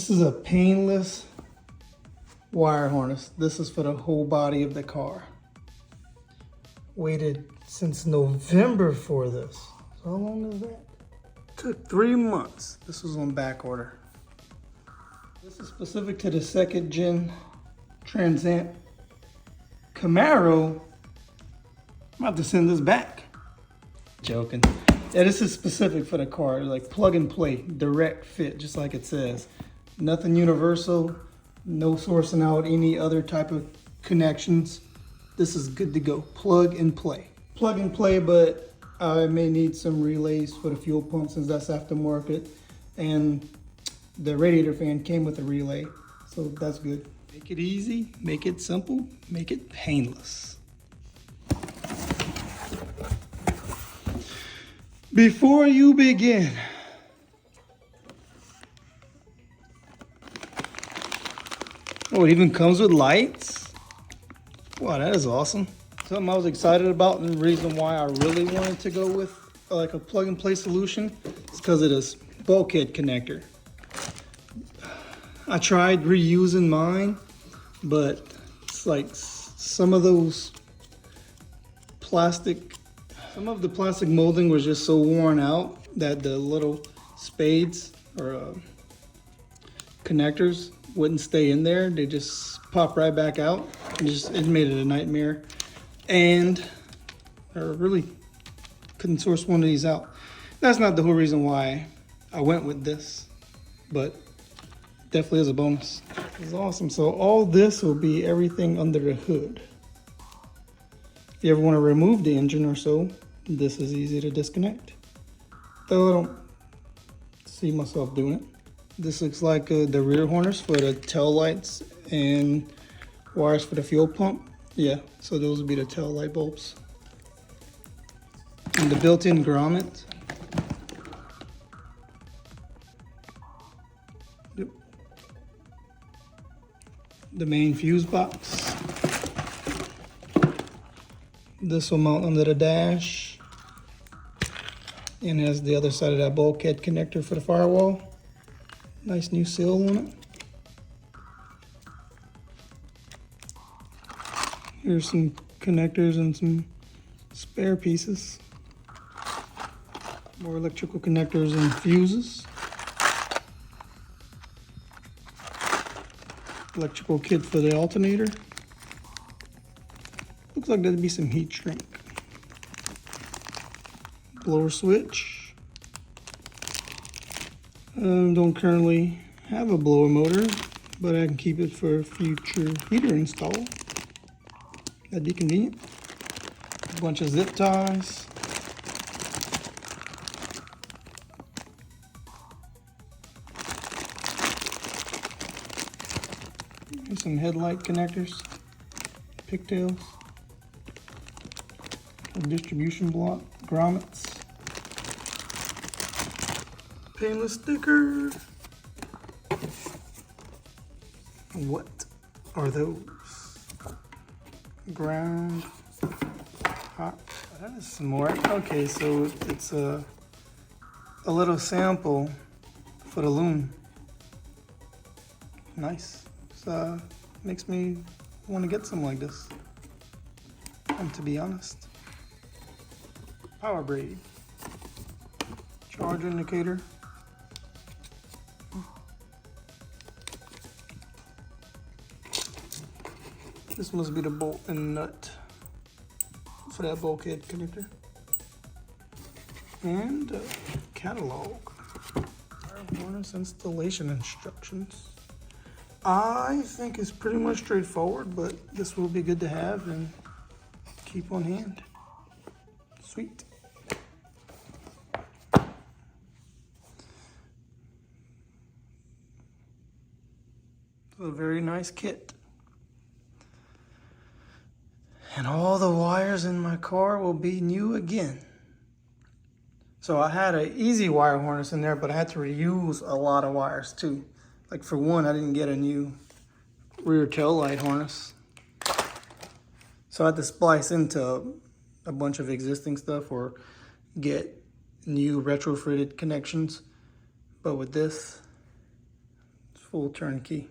This is a painless wire harness. This is for the whole body of the car. Waited since November for this. So how long is that? Took 3 months. This was on back order. This is specific to the 2nd gen Trans Am Camaro. I'm about to send this back. Joking. Yeah, this is specific for the car, like plug and play, direct fit, just like it says. Nothing universal, no sourcing out any other type of connections. This is good to go, plug and play. Plug and play, but I may need some relays for the fuel pump since that's aftermarket. And the radiator fan came with a relay, so that's good. Make it easy, make it simple, make it painless. Before you begin, oh, it even comes with lights? Wow, that is awesome. Something I was excited about, and the reason why I really wanted to go with like a plug and play solution is because of this bulkhead connector. I tried reusing mine, but it's like some of the plastic molding was just so worn out that the little spades or connectors wouldn't stay in there. They just pop right back out. It made it a nightmare. And I really couldn't source one of these out. That's not the whole reason why I went with this, but definitely is a bonus. It's awesome. So all this will be everything under the hood. If you ever want to remove the engine or so, this is easy to disconnect. Though I don't see myself doing it. This looks like the rear harness for the tail lights and wires for the fuel pump. Yeah, so those would be the tail light bulbs. And the built-in grommet. Yep. The main fuse box. This will mount under the dash and has the other side of that bulkhead connector for the firewall. Nice new seal on it. Here's some connectors and some spare pieces. More electrical connectors and fuses. Electrical kit for the alternator. Looks like there'd be some heat shrink. Blower switch. Don't currently have a blower motor, but I can keep it for a future heater install. That'd be convenient. A bunch of zip ties. And some headlight connectors, pigtails. A distribution block, grommets, painless sticker. What are those? Ground hot. That is some more. Okay, so it's a little sample for the loom. Nice. So makes me want to get some like this. And to be honest. Power braid, charge indicator, this must be the bolt and nut for that bulkhead connector, and catalog, harness installation instructions. I think it's pretty much straightforward, but this will be good to have and keep on hand. Sweet. A very nice kit. And all the wires in my car will be new again. So I had an easy wire harness in there, but I had to reuse a lot of wires too. Like for one, I didn't get a new rear tail light harness. So I had to splice into a bunch of existing stuff or get new retrofitted connections. But with this, full turnkey.